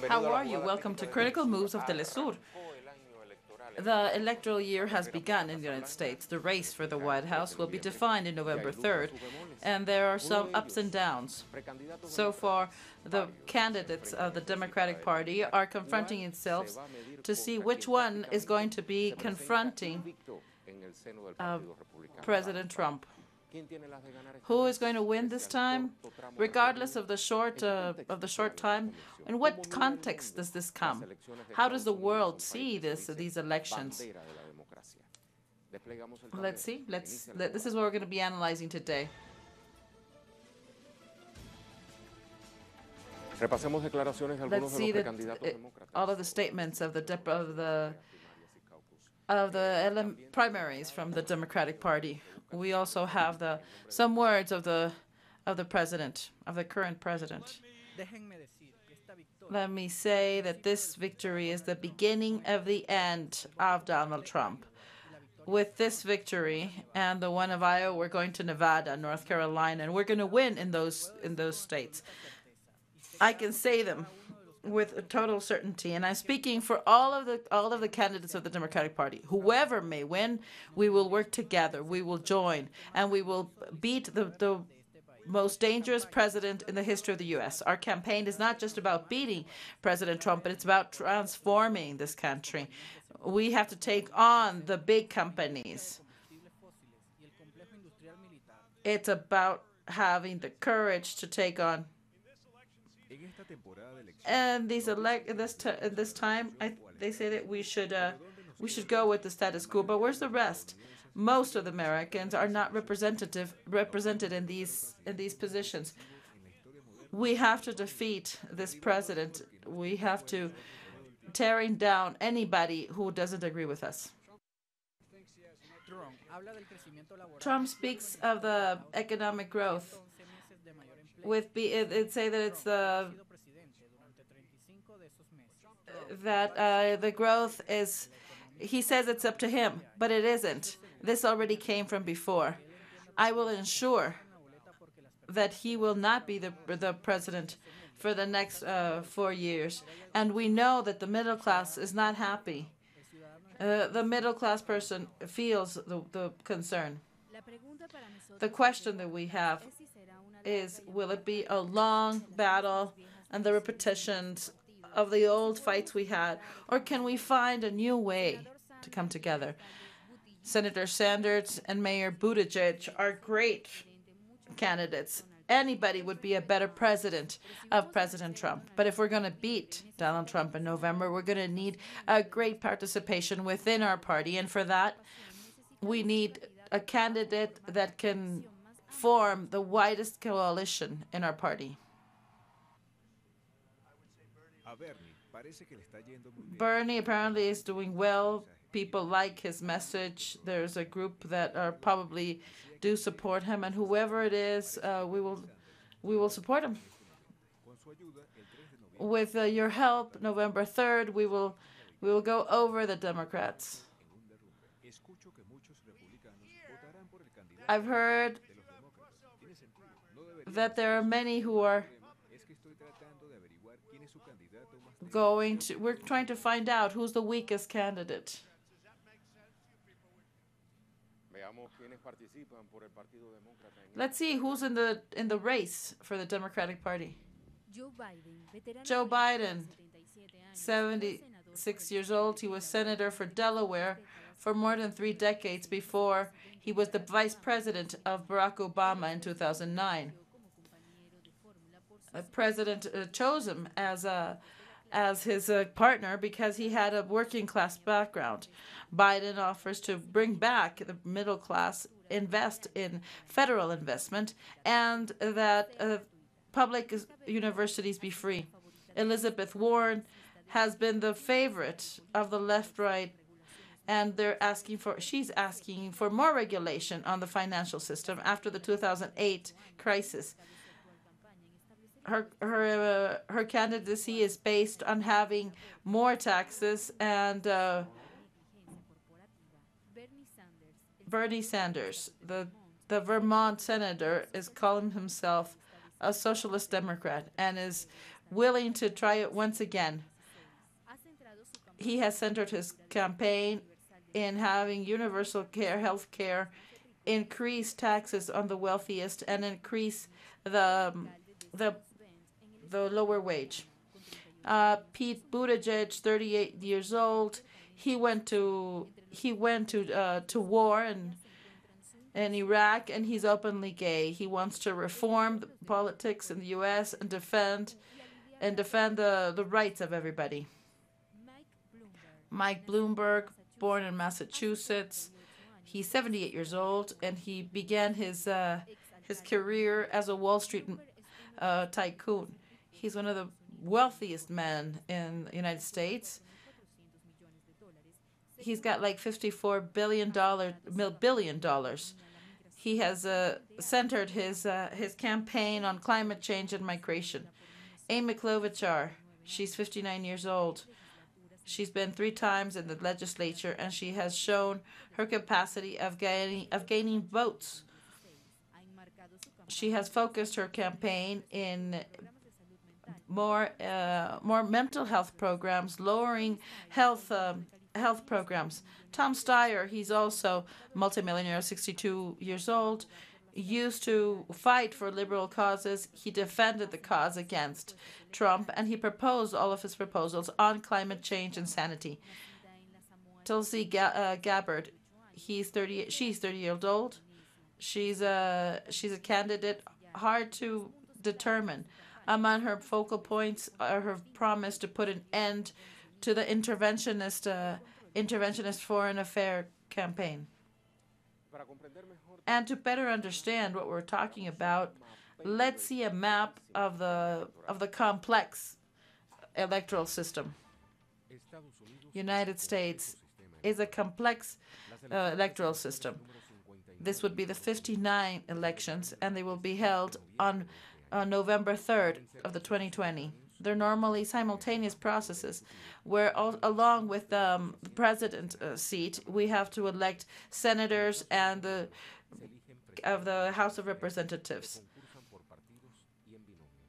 How are you? Welcome to Critical Moves of Telesur. The electoral year has begun in the United States. The race for the White House will be defined in November 3rd, and there are some ups and downs. So far, the candidates of the Democratic Party are confronting themselves to see which one is going to be confronting President Trump. Who is going to win this time, regardless of the short time? In what context does this come? How does the world see these elections? Let's see. This is what we're going to be analyzing today. Let's see all of the statements of the primaries from the Democratic Party. We also have some words of the current president. Let me say that this victory is the beginning of the end of Donald Trump. With this victory and the one of Iowa, we're going to Nevada, North Carolina, and we're going to win in those states. I can say them with total certainty, and I'm speaking for all of the candidates of the Democratic Party. Whoever may win, we will work together, we will join, and we will beat the most dangerous president in the history of the U.S. Our campaign is not just about beating President Trump, but it's about transforming this country. We have to take on the big companies. It's about having the courage to take on. And this time, they say that we should go with the status quo. But where's the rest? Most of the Americans are not represented in these positions. We have to defeat this president. We have to tearing down anybody who doesn't agree with us. Trump speaks of the economic growth. It say that it's the growth is. He says it's up to him, but it isn't. This already came from before. I will ensure that he will not be the president for the next 4 years, and we know that the middle class is not happy. The middle class person feels the concern. The question that we have is, will it be a long battle and the repetitions of the old fights we had, or can we find a new way to come together? Senator Sanders and Mayor Buttigieg are great candidates. Anybody would be a better president of President Trump. But if we're going to beat Donald Trump in November, we're going to need a great participation within our party. And for that, we need a candidate that can form the widest coalition in our party. Bernie apparently is doing well. People like his message. There's a group that are probably do support him, and whoever it is, we will support him. With your help, November 3rd, we will go over the Democrats. I've heard that there are many who are we're trying to find out who's the weakest candidate. Let's see who's in the race for the Democratic Party. Joe Biden, 76 years old. He was senator for Delaware for more than 3 decades before he was the vice president of Barack Obama in 2009. The president chose him as his partner because he had a working class background. Biden offers to bring back the middle class, invest in federal investment, and that public universities be free. Elizabeth Warren has been the favorite of the left-right, and she's asking for more regulation on the financial system after the 2008 crisis. Her candidacy is based on having more taxes, and Bernie Sanders, the Vermont senator, is calling himself a socialist Democrat and is willing to try it once again. He has centered his campaign in having universal care, health care, increase taxes on the wealthiest, and increase the the lower wage. Pete Buttigieg, 38 years old, he went to war in Iraq, and he's openly gay. He wants to reform the politics in the U.S. and defend the rights of everybody. Mike Bloomberg, born in Massachusetts, he's 78 years old, and he began his career as a Wall Street tycoon. He's one of the wealthiest men in the United States. He's got like $54 billion. He has centered his campaign on climate change and migration. Amy Klobuchar, she's 59 years old. She's been 3 times in the legislature, and she has shown her capacity of gaining votes. She has focused her campaign in more mental health programs, lowering health programs. Tom Steyer, he's also multimillionaire, 62 years old, used to fight for liberal causes. He defended the cause against Trump, and he proposed all of his proposals on climate change and sanity. Tulsi Gabbard, she's 30 years old. She's a candidate, hard to determine. Among her focal points are her promise to put an end to the interventionist foreign affair campaign. And to better understand what we're talking about, let's see a map of the complex electoral system. United States is a complex electoral system. This would be the 59 elections, and they will be held on November 3rd of the 2020. They're normally simultaneous processes where, along with the president seat, we have to elect senators and of the House of Representatives.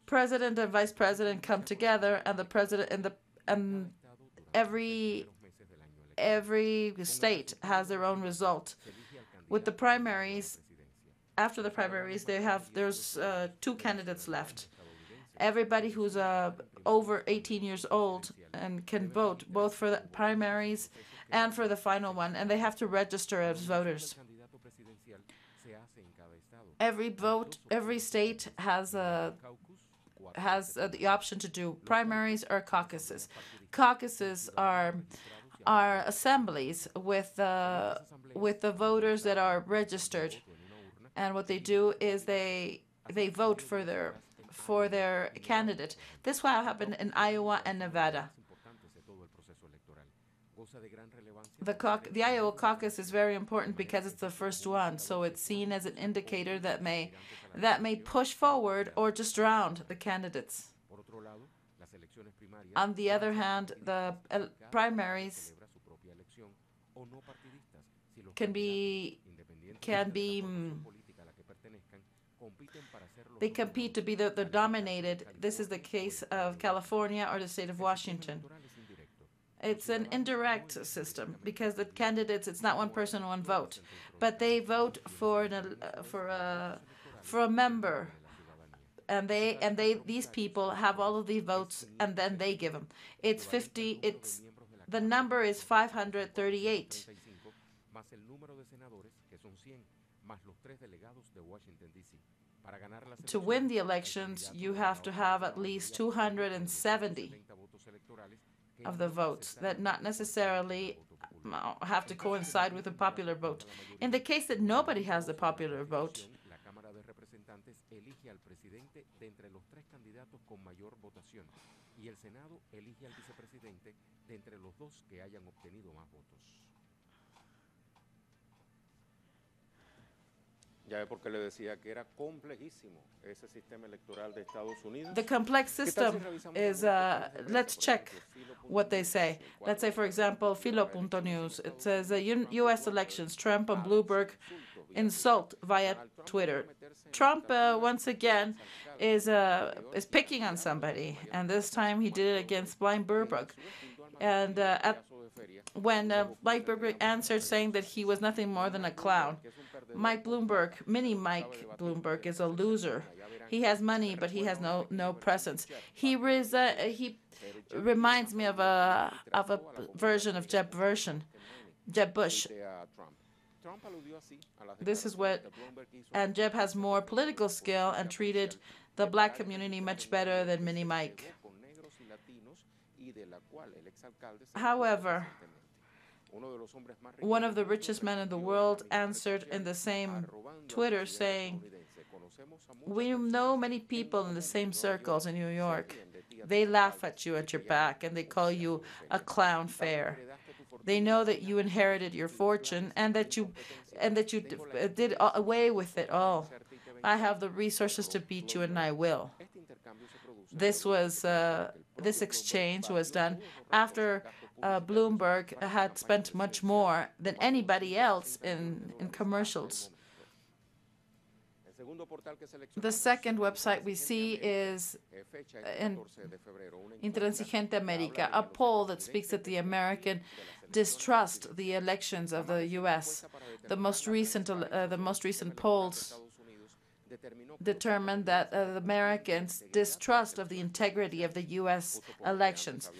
President and vice president come together, and the president and every state has their own result. With the primaries, after the primaries, there's 2 candidates left. Everybody who's over 18 years old and can vote, both for the primaries and for the final one, and they have to register as voters. Every state has the option to do primaries or caucuses. Caucuses are assemblies with the voters that are registered, and what they do is they vote for their candidate. This will happen in Iowa and Nevada. The Iowa caucus is very important because it's the first one, so it's seen as an indicator that may push forward or just drown the candidates. On the other hand, the primaries they compete to be the dominated. This is the case of California or the state of Washington. It's an indirect system because the candidates, it's not one person, one vote, but they vote for a member, and these people have all of these votes, and then they give them. The number is 538. To win the elections, you have to have at least 270 of the votes that not necessarily have to coincide with the popular vote. In the case that nobody has the popular vote, the complex system is, let's check what they say. Let's say, for example, Filo.news. It says U.S. elections, Trump and Bloomberg insult via Twitter. Trump, once again, is picking on somebody, and this time he did it against Blind Burbrook. And when Mike Bloomberg answered saying that he was nothing more than a clown, Mike Bloomberg, Mini Mike Bloomberg, is a loser. He has money, but he has no presence. He reminds me of a version of Jeb Bush. This is what, and Jeb has more political skill and treated the black community much better than Mini Mike. However, one of the richest men in the world answered in the same Twitter saying, "We know many people in the same circles in New York. They laugh at you at your back and they call you a clown fare. They know that you inherited your fortune and that you did away with it all. I have the resources to beat you and I will." This exchange was done after Bloomberg had spent much more than anybody else in commercials. The second website we see is Intransigente America, a poll that speaks that the American distrust the elections of the U.S. The most recent polls determined that the Americans' distrust of the integrity of the U.S. elections,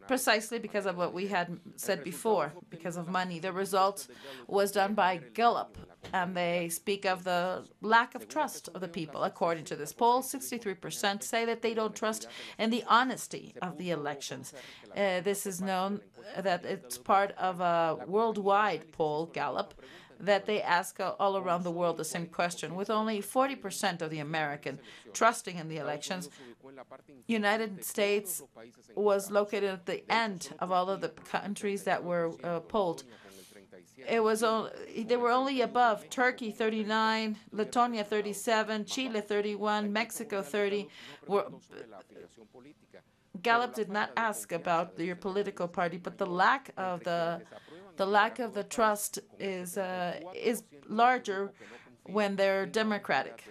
precisely because of what we had said before, because of money. The result was done by Gallup, and they speak of the lack of trust of the people. According to this poll, 63% say that they don't trust in the honesty of the elections. This is known that it's part of a worldwide poll, Gallup, that they ask all around the world the same question, with only 40% of the American trusting in the elections. United States was located at the end of all of the countries that were polled. They were only above Turkey 39, Lithuania 37, Chile 31, Mexico 30. Gallup did not ask about your political party, but the lack of the trust is larger when they're democratic.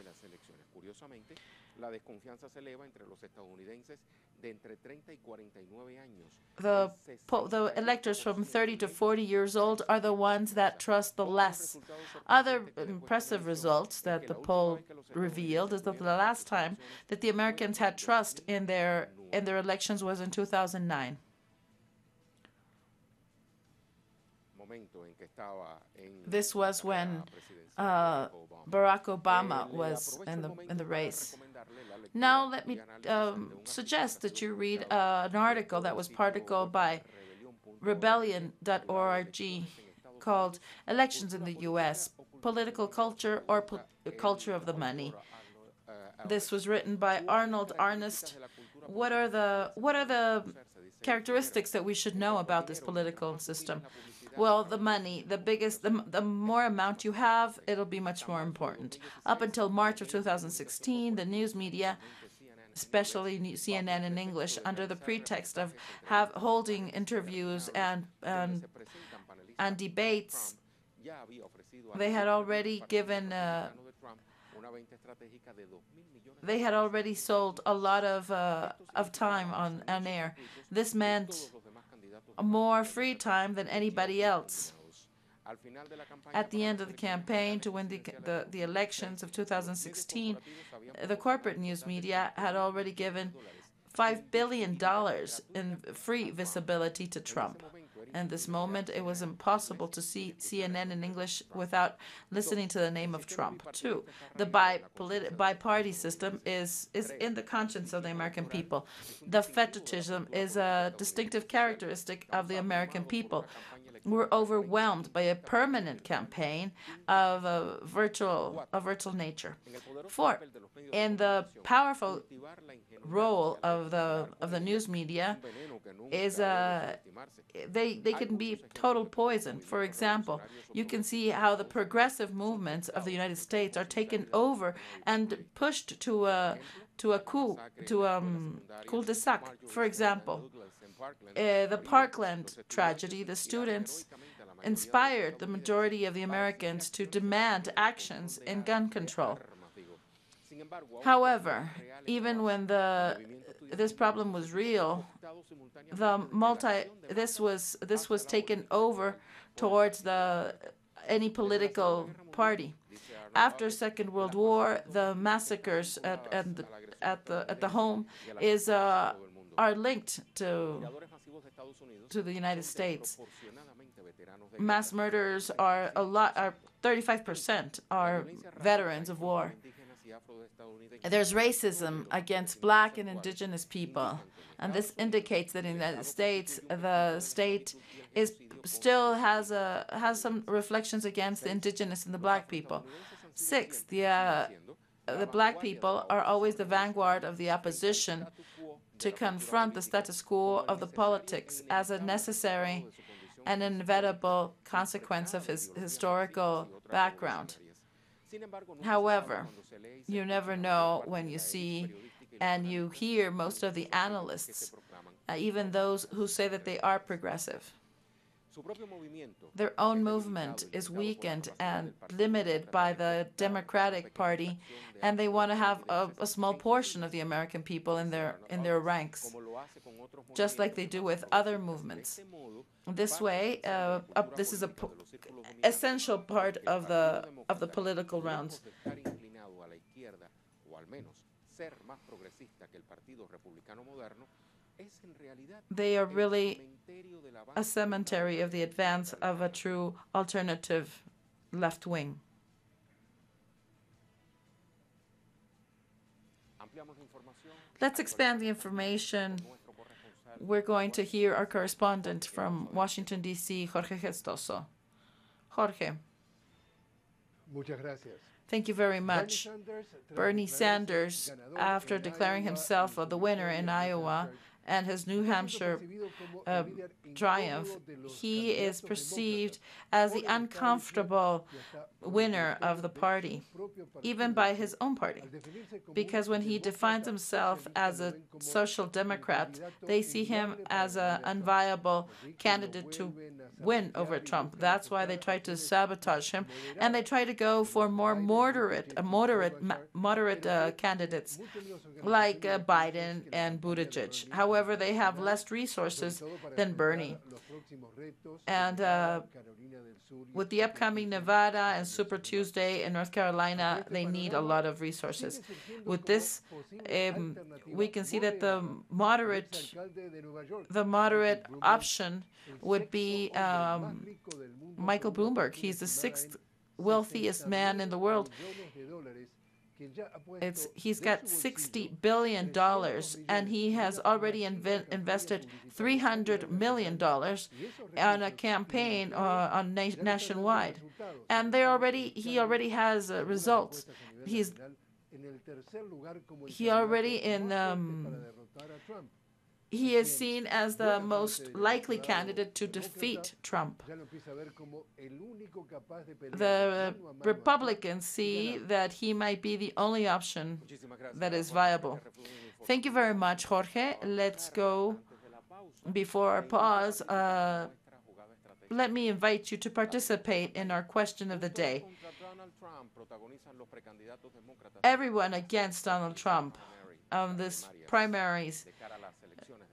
The electors from 30 to 40 years old are the ones that trust the less. Other impressive results that the poll revealed is that the last time that the Americans had trust in their elections was in 2009. This was when Barack Obama was in the race. Now let me suggest that you read an article that was particuled by rebellion.org called "Elections in the U.S. Political Culture or Culture of the Money." This was written by Arnold Arnest. What are the characteristics that we should know about this political system? Well, the money, the more amount you have, it'll be much more important. Up until March of 2016, the news media, especially CNN in English, under the pretext of holding interviews and debates, they had already sold a lot of time on air. This meant more free time than anybody else. At the end of the campaign to win the elections of 2016, the corporate news media had already given $5 billion in free visibility to Trump. In this moment, it was impossible to see CNN in English without listening to the name of Trump. Two, the bi-party system is in the conscience of the American people. The fetishism is a distinctive characteristic of the American people. We're overwhelmed by a permanent campaign of a virtual nature. Four, in the powerful role of the news media is they can be total poison. For example, you can see how the progressive movements of the United States are taken over and pushed to a cul-de-sac. For example, the Parkland tragedy, the students inspired the majority of the Americans to demand actions in gun control. However, even when this problem was real, this was taken over towards any political party. After Second World War, the massacres at the home are linked to the United States. Mass murders are 35% are veterans of war. There's racism against Black and Indigenous people, and this indicates that in the United States, the state still has some reflections against the Indigenous and the Black people. Sixth, the Black people are always the vanguard of the opposition to confront the status quo of the politics as a necessary and inevitable consequence of his historical background. However, you never know when you see and you hear most of the analysts, even those who say that they are progressive. Their own movement is weakened and limited by the Democratic Party, and they want to have a small portion of the American people in their ranks, just like they do with other movements. This way, this is an essential part of the political rounds. They are really a cemetery of the advance of a true alternative left wing. Let's expand the information. We're going to hear our correspondent from Washington, D.C., Jorge Gestoso. Jorge. Muchas gracias. Thank you very much. Bernie Sanders, after declaring himself the winner in Iowa and his New Hampshire triumph, he is perceived as the uncomfortable winner of the party, even by his own party. Because when he defines himself as a social democrat, they see him as an unviable candidate to win over Trump. That's why they try to sabotage him, and they try to go for more moderate candidates like Biden and Buttigieg. However, they have less resources than Bernie. And with the upcoming Nevada and Super Tuesday in North Carolina, they need a lot of resources. With this, we can see that the moderate option would be Michael Bloomberg. He's the sixth wealthiest man in the world. He's got $60 billion, and he has already invested $300 million on a campaign nationwide. And he already has results. He is seen as the most likely candidate to defeat Trump. The Republicans see that he might be the only option that is viable. Thank you very much, Jorge. Let's go. Before our pause, let me invite you to participate in our question of the day. Everyone against Donald Trump on this primaries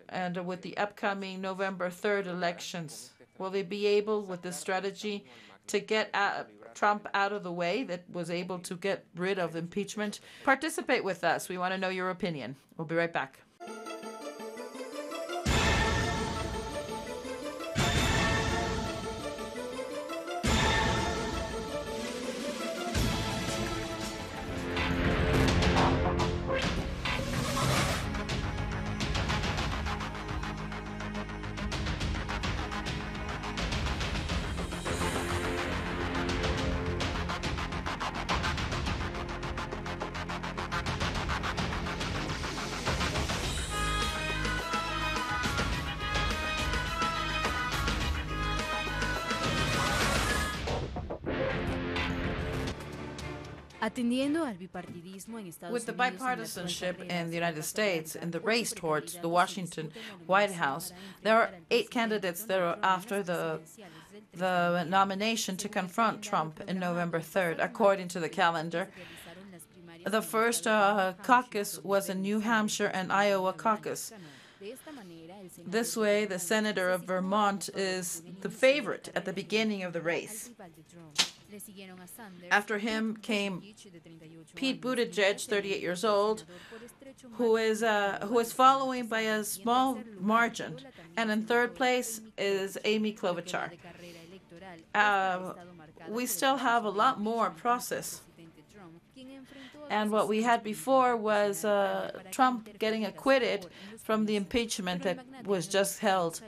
and with the upcoming November 3rd elections, will they be able, with this strategy, to get Trump out of the way that was able to get rid of impeachment? Participate with us. We want to know your opinion. We'll be right back. With the bipartisanship in the United States in the race towards the Washington White House, there are 8 candidates that are after the nomination to confront Trump in November 3rd, according to the calendar. The first caucus was in New Hampshire and Iowa caucus. This way, the senator of Vermont is the favorite at the beginning of the race. After him came Pete Buttigieg, 38 years old, who is following by a small margin. And in third place is Amy Klobuchar. We still have a lot more process. And what we had before was Trump getting acquitted from the impeachment that was just held.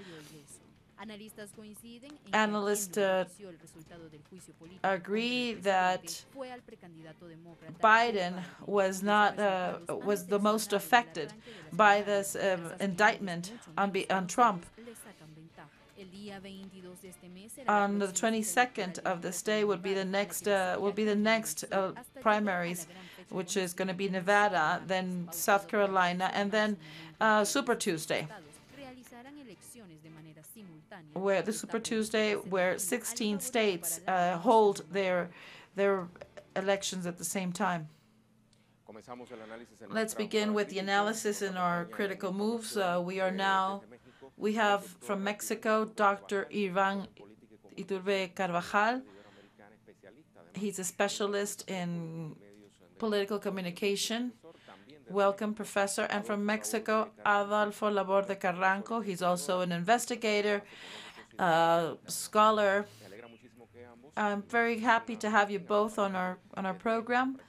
Analysts agree that Biden was the most affected by this indictment on Trump. On the 22nd of this day will be the next primaries, which is going to be Nevada, then South Carolina, and then Super Tuesday, where 16 states hold their elections at the same time. Let's begin with the analysis in our critical moves. We have from Mexico Dr. Iván Iturbe Carvajal. He's a specialist in political communication. Welcome, Professor. And from Mexico, Adolfo Laborde Carranco. He's also an investigator, scholar. I'm very happy to have you both on our program.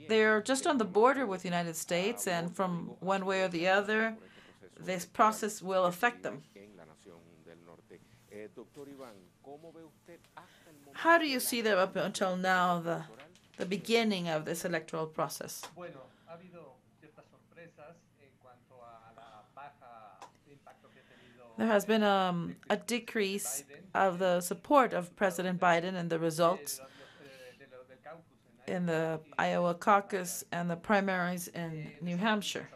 They're just on the border with the United States, and from one way or the other, this process will affect them. How do you see them up until now, the beginning of this electoral process? There has been a decrease of the support of President Biden and the results in the Iowa caucus and the primaries in New Hampshire.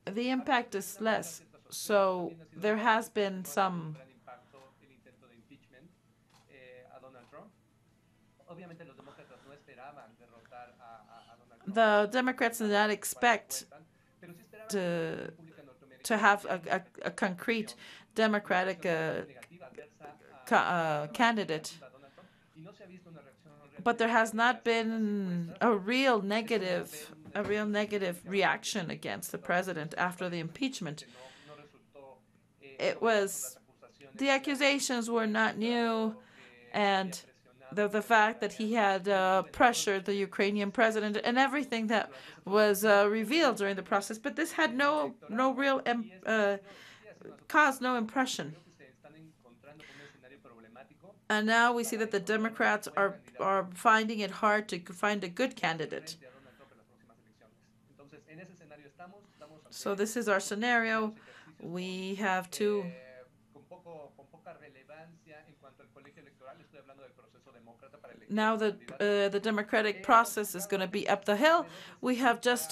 The impact is less, so there has been some. The Democrats did not expect to have a concrete Democratic candidate. But there has not been a real negative reaction against the president after the impeachment. The accusations were not new, and the fact that he had pressured the Ukrainian president and everything that was revealed during the process, but this had caused no impression. And now we see that the Democrats are finding it hard to find a good candidate. So this is our scenario. We have to. Now the democratic process is going to be up the hill. We have just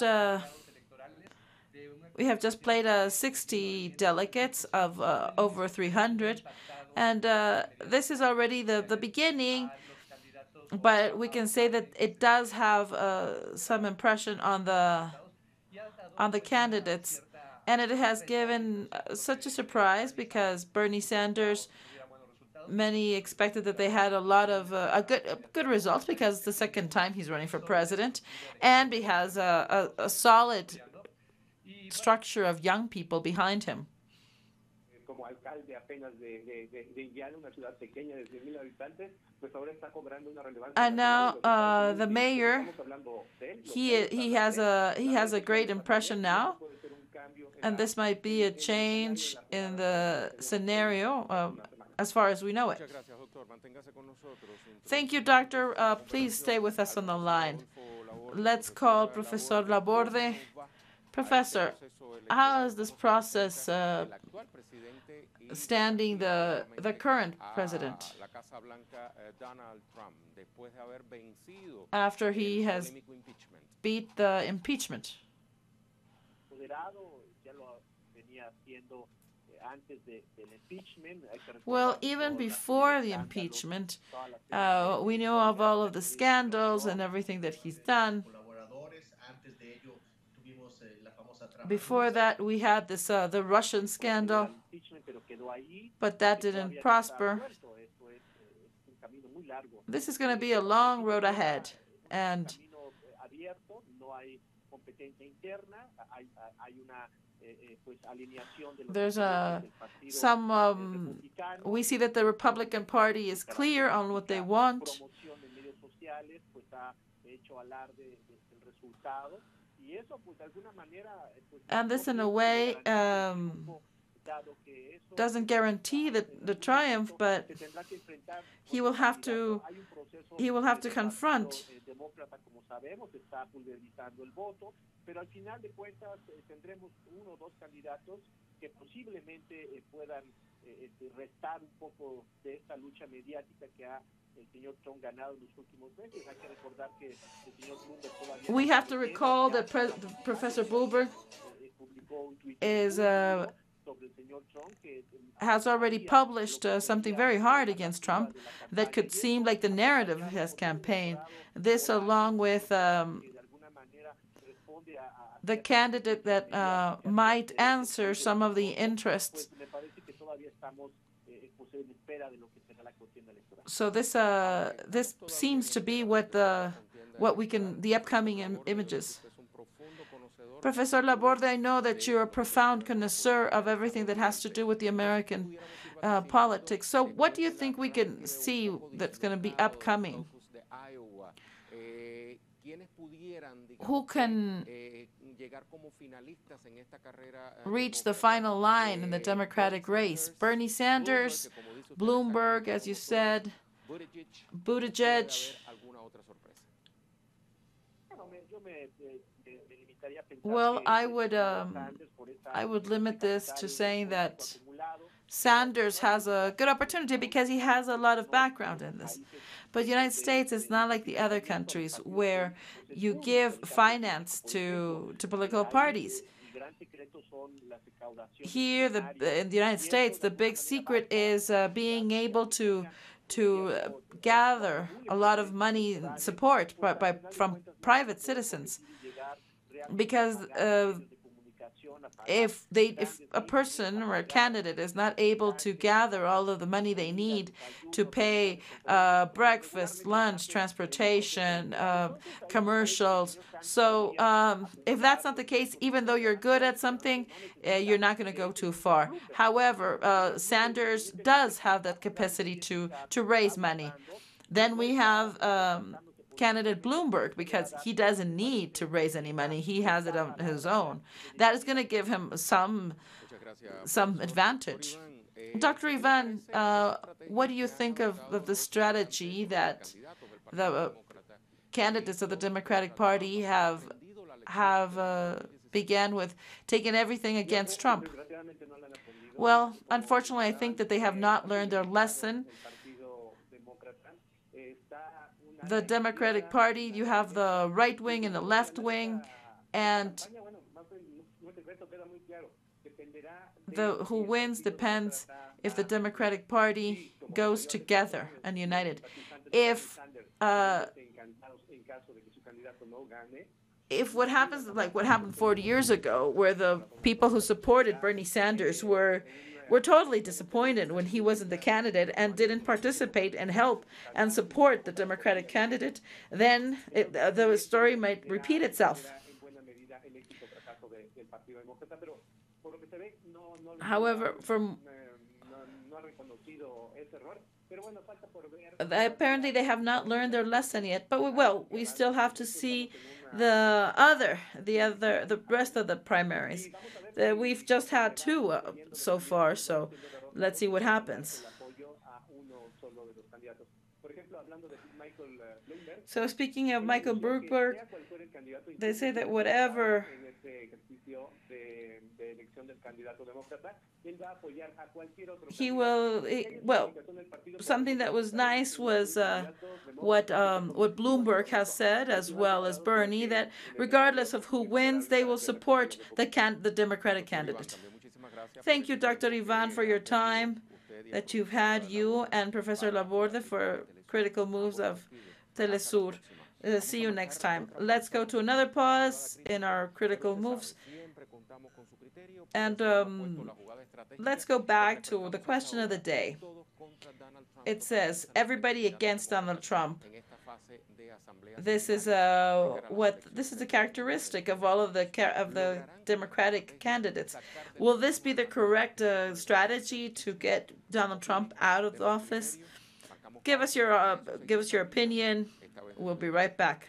played 60 delegates of over 300. And this is already the beginning, but we can say that it does have some impression on the candidates. And it has given such a surprise because Bernie Sanders, many expected that they had a lot of good results because it's the second time he's running for president, and he has a solid structure of young people behind him. And now the mayor, he has a great impression now, and this might be a change in the scenario as far as we know it. Thank you, Doctor. Please stay with us on the line. Let's call Professor Laborde. Professor, how is this process standing the current president after he has beat the impeachment? Well, even before the impeachment, we know of all of the scandals and everything that he's done. Before that, we had this the Russian scandal, but that didn't prosper. This is going to be a long road ahead, and there's we see that the Republican Party is clear on what they want. And this, in a way, doesn't guarantee the triumph, but he will have to confront. We have to recall that Professor Bloomberg has already published something very hard against Trump that could seem like the narrative of his campaign. This, along with the candidate that might answer some of the interests. So this seems to be the upcoming images. Professor Laborde, I know that you're a profound connoisseur of everything that has to do with the American politics. So what do you think we can see that's going to be upcoming? Who can reach the final line in the Democratic race? Bernie Sanders, Bloomberg, as you said, Buttigieg. Well, I would limit this to saying that Sanders has a good opportunity because he has a lot of background in this. But the United States is not like the other countries where you give finance to political parties. Here, in the United States, the big secret is being able to gather a lot of money and support from private citizens, because if a person or a candidate is not able to gather all of the money they need to pay breakfast, lunch, transportation, commercials, so if that's not the case, even though you're good at something, you're not going to go too far. However, Sanders does have that capacity to raise money. Then we have candidate Bloomberg, because he doesn't need to raise any money. He has it on his own. That is going to give him some advantage. Dr. Ivan, what do you think of the strategy that the candidates of the Democratic Party have began with, taking everything against Trump? Well, unfortunately, I think that they have not learned their lesson. The Democratic Party, you have the right wing and the left wing, and who wins depends if the Democratic Party goes together and united. If what happens, like what happened 40 years ago, where the people who supported Bernie Sanders were totally disappointed when he wasn't the candidate and didn't participate and help and support the Democratic candidate, then the story might repeat itself. However, apparently they have not learned their lesson yet. But we still have to see the rest of the primaries. We've just had two so far, so let's see what happens. So speaking of Michael Bloomberg, they say that whatever something that was nice was what Bloomberg has said, as well as Bernie, that regardless of who wins, they will support the Democratic candidate. Thank you, Dr. Ivan, for your time that you've had, you and Professor Laborde, for critical moves of Telesur. See you next time. Let's go to another pause in our critical moves. And let's go back to the question of the day. It says, everybody against Donald Trump. This is a characteristic of all of the Democratic candidates. Will this be the correct strategy to get Donald Trump out of the office? Give us your opinion. We'll be right back.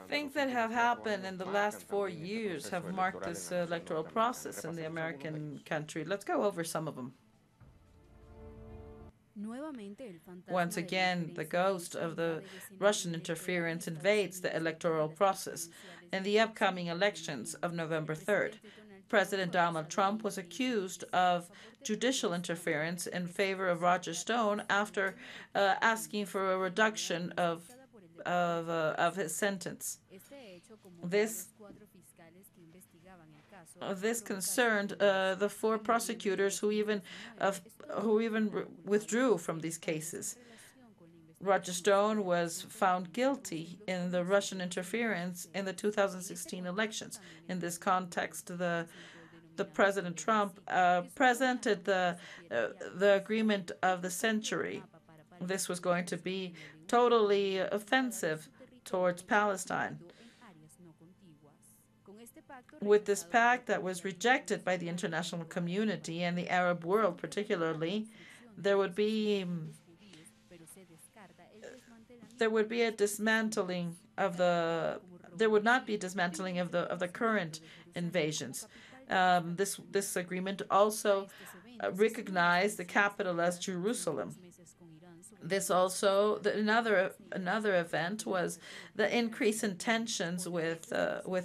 Things that have happened in the last 4 years have marked this electoral process in the American country. Let's go over some of them. Once again, the ghost of the Russian interference invades the electoral process. In the upcoming elections of November 3rd, President Donald Trump was accused of judicial interference in favor of Roger Stone after asking for a reduction of his sentence. This concerned the 4 prosecutors who even withdrew from these cases. Roger Stone was found guilty in the Russian interference in the 2016 elections. In this context, the President Trump presented the agreement of the century. This was going to be totally offensive towards Palestine. With this pact that was rejected by the international community and the Arab world particularly, there would be a dismantling of the current invasions. This agreement also recognized the capital as Jerusalem. This also, another event was the increase in tensions with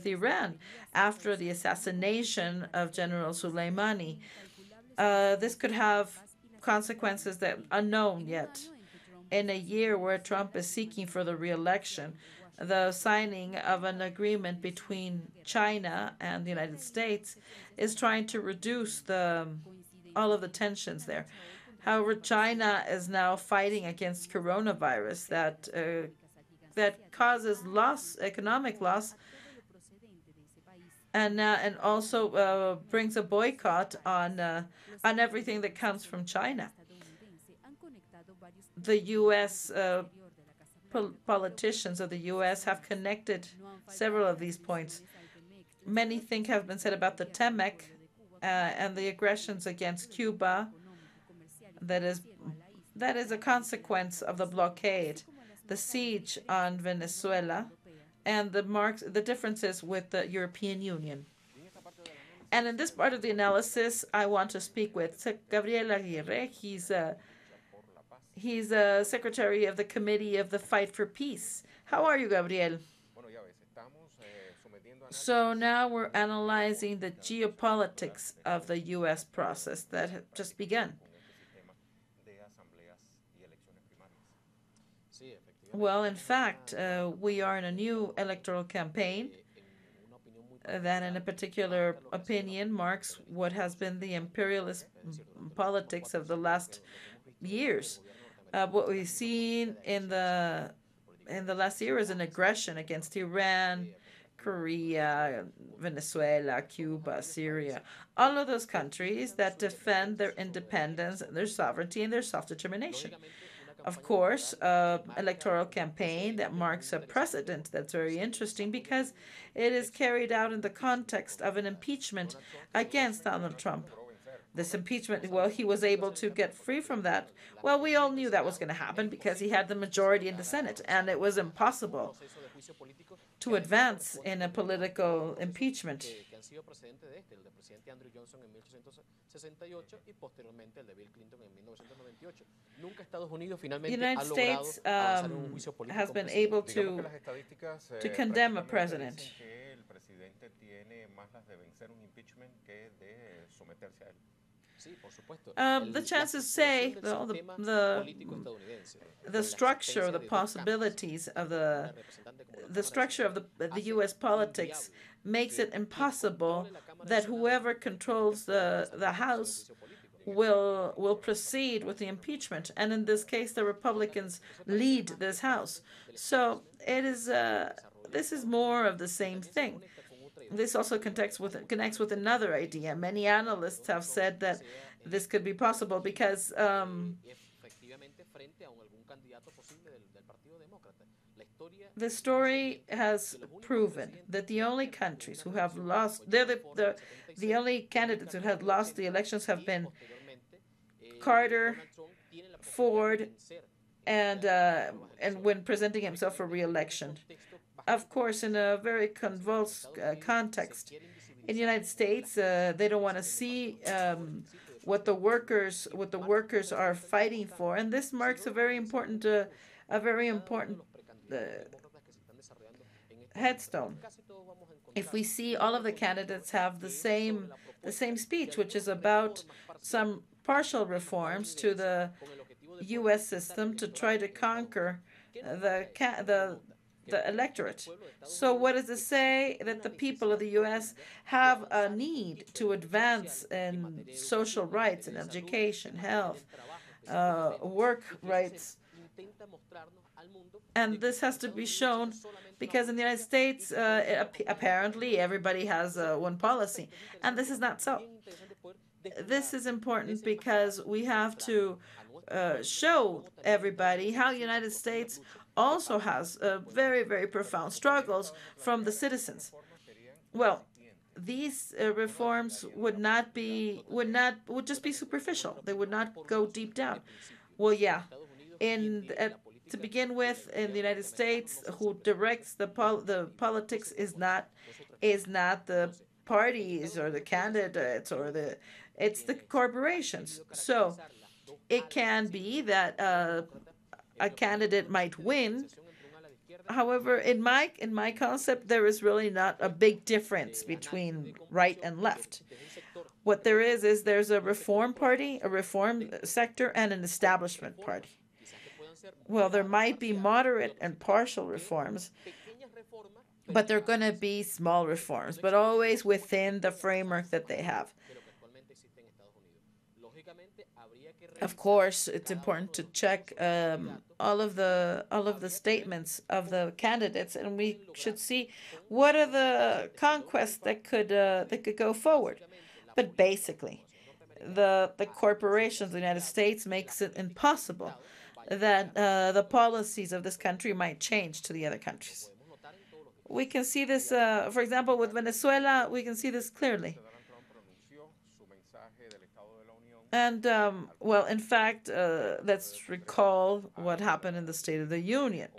Iran after the assassination of General Soleimani. This could have consequences that are unknown yet. In a year where Trump is seeking for the re-election, the signing of an agreement between China and the United States is trying to reduce all of the tensions there. However, China is now fighting against coronavirus that causes economic loss, and also brings a boycott on everything that comes from China. The U.S. Politicians of the U.S. have connected several of these points. Many things have been said about the TEMEC and the aggressions against Cuba. That is a consequence of the blockade, the siege on Venezuela, and the differences with the European Union. And in this part of the analysis, I want to speak with Gabriel Aguirre. He's a secretary of the Committee of the Fight for Peace. How are you, Gabriel? So now we're analyzing the geopolitics of the U.S. process that had just begun. Well, in fact, we are in a new electoral campaign that, in a particular opinion, marks what has been the imperialist politics of the last years. What we've seen in the last year is an aggression against Iran, Korea, Venezuela, Cuba, Syria, all of those countries that defend their independence, their sovereignty, and their self-determination. Of course, electoral campaign that marks a precedent that's very interesting because it is carried out in the context of an impeachment against Donald Trump. This impeachment, well, he was able to get free from that. Well, we all knew that was going to happen because he had the majority in the Senate, and it was impossible to advance in a political impeachment. The United States has been able to condemn a president. presidente tiene más las de vencer un impeachment que de someterse a él. The chances say the structure, the possibilities of the structure of the U.S. politics makes it impossible that whoever controls the House will proceed with the impeachment, and in this case, the Republicans lead this House. So it is. This is more of the same thing. This also connects with another idea. Many analysts have said that this could be possible because the story has proven that the only countries who have lost, the only candidates who have lost the elections have been Carter, Ford, and when presenting himself for re-election. Of course, in a very convulsed context. In the United States, they don't want to see what the workers are fighting for, and this marks a very important headstone. If we see all of the candidates have the same speech, which is about some partial reforms to the U.S. system to try to conquer the electorate. So what does it say? That the people of the U.S. have a need to advance in social rights and education, health, work rights. And this has to be shown because in the United States, apparently everybody has one policy, and this is not so. This is important because we have to show everybody how the United States also has very, very profound struggles from the citizens. Well, these reforms would just be superficial. They would not go deep down. Well, yeah, to begin with, in the United States, who directs the politics is not the parties or the candidates or it's the corporations. So it can be that a candidate might win. However, in my concept, there is really not a big difference between right and left. What there is there's a reform party, a reform sector, and an establishment party. Well, there might be moderate and partial reforms, but they're going to be small reforms, but always within the framework that they have. Of course, it's important to check all of the statements of the candidates, and we should see what are the conquests that could go forward. But basically, the corporations of the United States makes it impossible that the policies of this country might change to the other countries. We can see this, for example, with Venezuela. We can see this clearly. And, well, in fact, let's recall what happened in the State of the Union.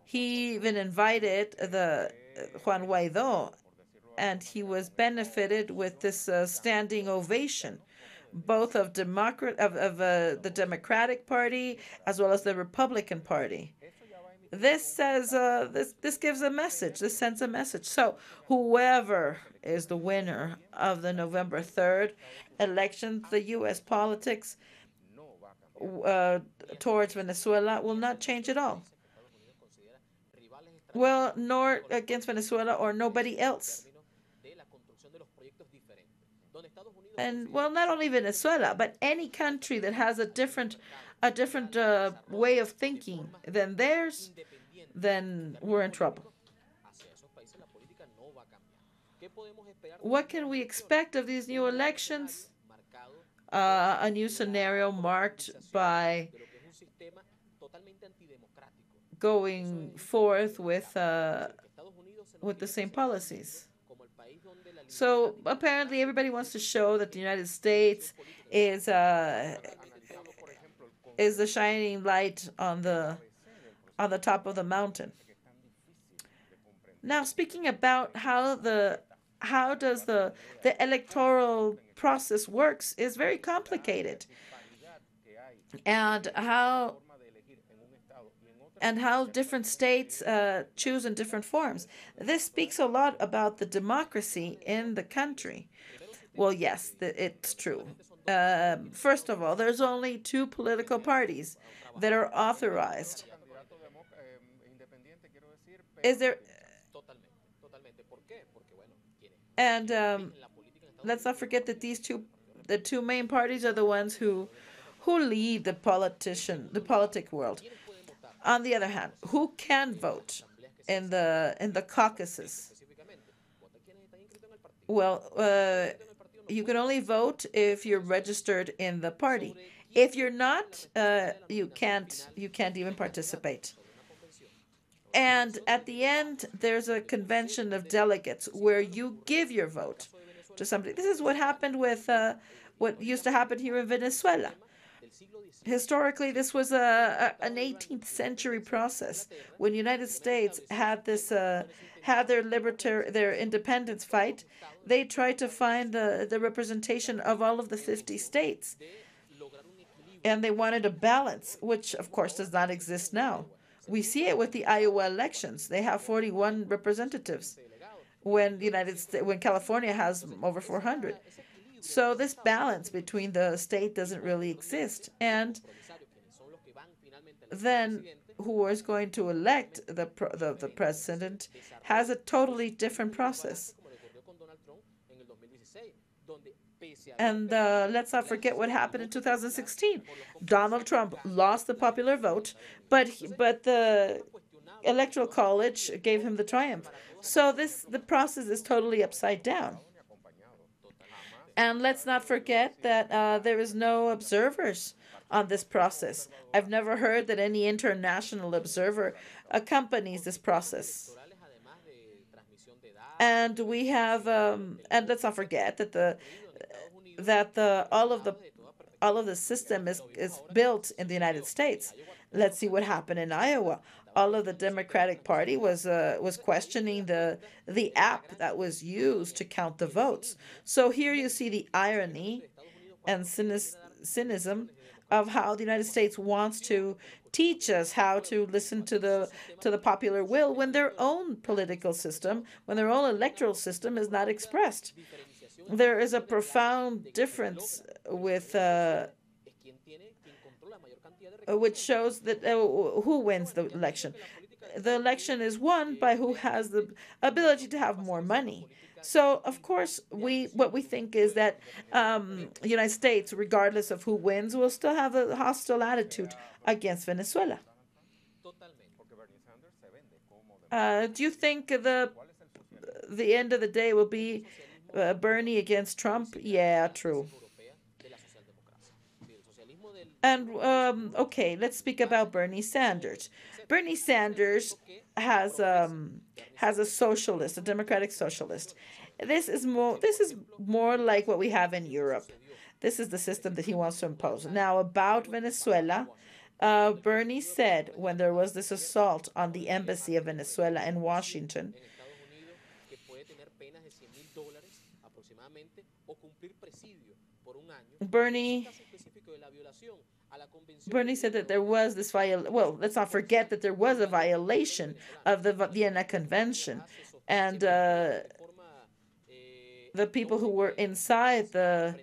He even invited the Juan Guaido, and he was benefited with this standing ovation, both of the Democratic Party as well as the Republican Party. This says this gives a message. This sends a message. So whoever is the winner of the November 3rd election, the U.S. politics towards Venezuela will not change at all. Well, nor against Venezuela or nobody else. And well, not only Venezuela, but any country that has a different way of thinking than theirs, then we're in trouble. What can we expect of these new elections? A new scenario marked by going forth with the same policies. So apparently everybody wants to show that the United States is the shining light on the top of the mountain. Now, speaking about how does the electoral process works is very complicated, and how and how different states choose in different forms. This speaks a lot about the democracy in the country. Well, yes, it's true. First of all, there's only two political parties that are authorized. Is there, and let's not forget that the two main parties are the ones who lead the politic world. On the other hand, who can vote in the caucuses? Well, you can only vote if you're registered in the party. If you're not, you can't even participate. And at the end, there's a convention of delegates where you give your vote to somebody. This is what happened with what used to happen here in Venezuela. Historically, this was an 18th century process when the United States had their independence fight. They tried to find the representation of all of the 50 states, and they wanted a balance, which of course does not exist now. We see it with the Iowa elections. They have 41 representatives when California has over 400. So this balance between the state doesn't really exist. And then who is going to elect the president has a totally different process. And let's not forget what happened in 2016. Donald Trump lost the popular vote, but the Electoral College gave him the triumph. So the process is totally upside down. And let's not forget that there is no observers on this process. I've never heard that any international observer accompanies this process. And we have, and let's not forget that all of the system is built in the United States. Let's see what happened in Iowa. All of the Democratic Party was questioning the app that was used to count the votes. So here you see the irony and cynicism of how the United States wants to teach us how to listen to the popular will when their own political system, when their own electoral system is not expressed. There is a profound difference with which shows that who wins the election. The election is won by who has the ability to have more money. So, of course, what we think is that the United States, regardless of who wins, will still have a hostile attitude against Venezuela. Do you think the end of the day will be Bernie against Trump? Yeah, true. And okay, let's speak about Bernie Sanders. Bernie Sanders has a socialist, a democratic socialist. This is more like what we have in Europe. This is the system that he wants to impose. Now, about Venezuela, Bernie said when there was this assault on the embassy of Venezuela in Washington, Bernie said that there was this violation. Well, let's not forget that there was a violation of the Vienna Convention, and the people who were inside the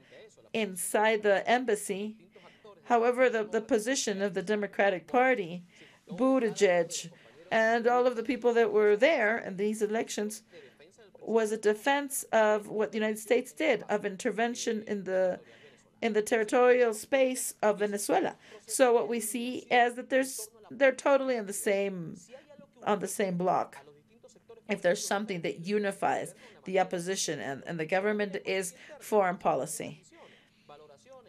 embassy. However, the position of the Democratic Party, Buttigieg, and all of the people that were there in these elections was a defense of what the United States did, of intervention in the territorial space of Venezuela. So what we see is that they're totally on the same block. If there's something that unifies the opposition and the government, is foreign policy.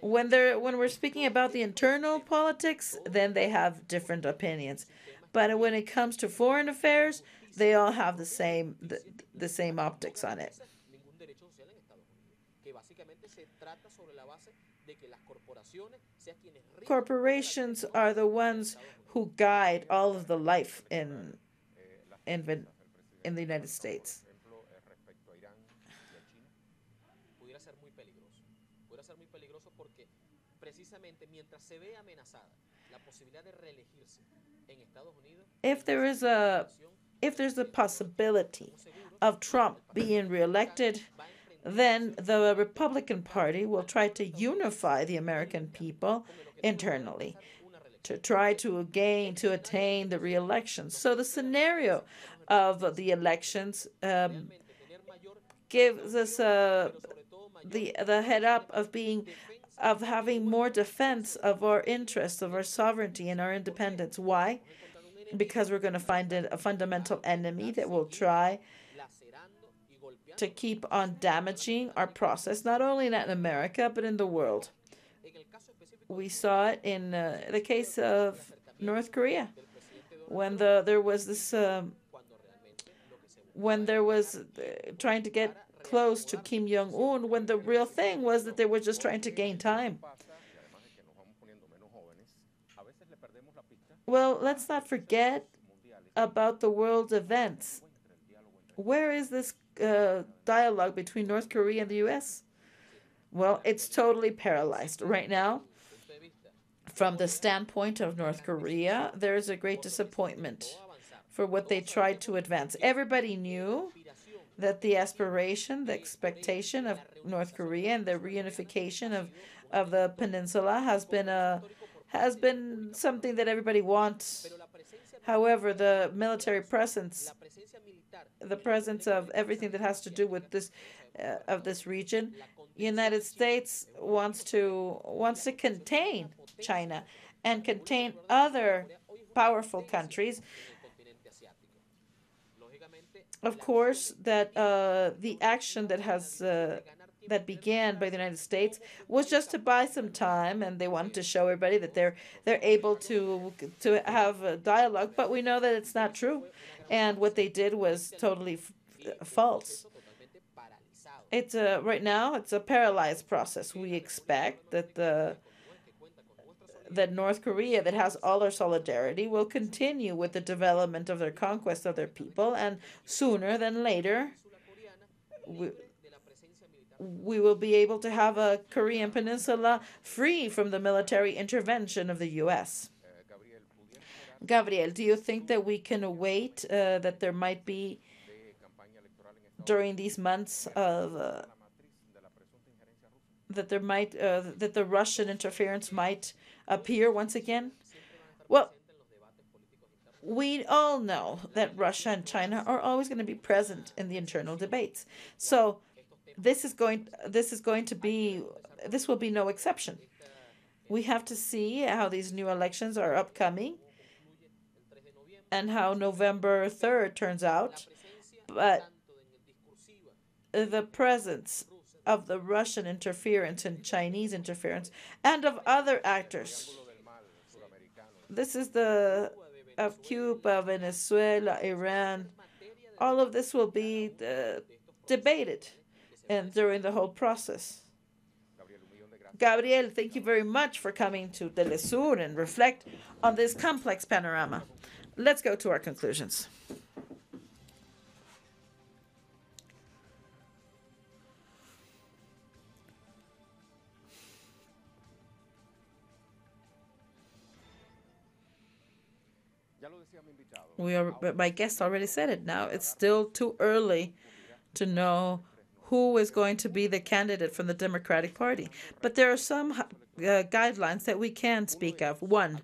When we're speaking about the internal politics, then they have different opinions. But when it comes to foreign affairs, they all have the same optics on it. Corporations are the ones who guide all of the life in the United States. if there's a possibility of Trump being reelected, then the Republican Party will try to unify the American people internally to try to attain the reelection. So the scenario of the elections gives us the head up of having more defense of our interests, of our sovereignty and our independence. Why? Because we're going to find a fundamental enemy that will try to keep on damaging our process, not only in Latin America, but in the world. We saw it in the case of North Korea, when there was trying to get close to Kim Jong-un, when the real thing was that they were just trying to gain time. Well, let's not forget about the world events. Where is this dialogue between North Korea and the U.S.? Well, it's totally paralyzed right now. From the standpoint of North Korea, there is a great disappointment for what they tried to advance. Everybody knew that the aspiration, the expectation of North Korea and the reunification of the peninsula has been something that everybody wants. However, the military presence, the presence of everything that has to do with this of this region, United States wants to contain China and contain other powerful countries. Of course, that the action that began by the United States was just to buy some time, and they wanted to show everybody that they're able to have a dialogue. But we know that it's not true, and what they did was totally false. It's right now it's a paralyzed process. We expect that that North Korea, that has all our solidarity, will continue with the development of their conquest of their people, and sooner than later, we will be able to have a Korean peninsula free from the military intervention of the U.S. Gabriel, do you think that we can await that there might be, during these months of that the Russian interference might appear once again? Well, we all know that Russia and China are always going to be present in the internal debates. So this will be no exception. We have to see how these new elections are upcoming and how November 3rd turns out. But the presence of the Russian interference and Chinese interference and of other actors. This is of Cuba, Venezuela, Iran. All of this will be debated and during the whole process. Gabriel, thank you very much for coming to Telesur and reflect on this complex panorama. Let's go to our conclusions. My guest already said it. Now it's still too early to know who is going to be the candidate from the Democratic Party. But there are some guidelines that we can speak of. One,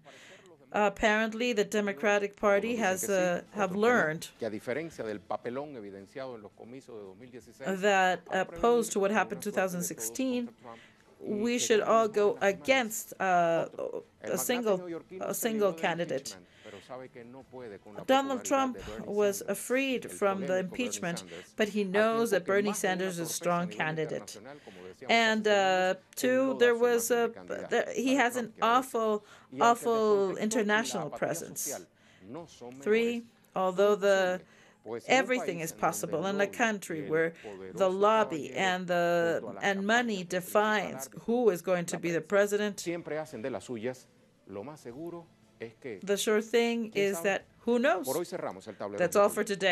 apparently the Democratic Party have learned that opposed to what happened in 2016, we should all go against a single candidate. Donald Trump was freed from the impeachment, but he knows that Bernie Sanders is a strong candidate. And two, he has an awful international presence. Three, although everything is possible in a country where the lobby and money defines who is going to be the president, the sure thing is that who knows? That's all for today.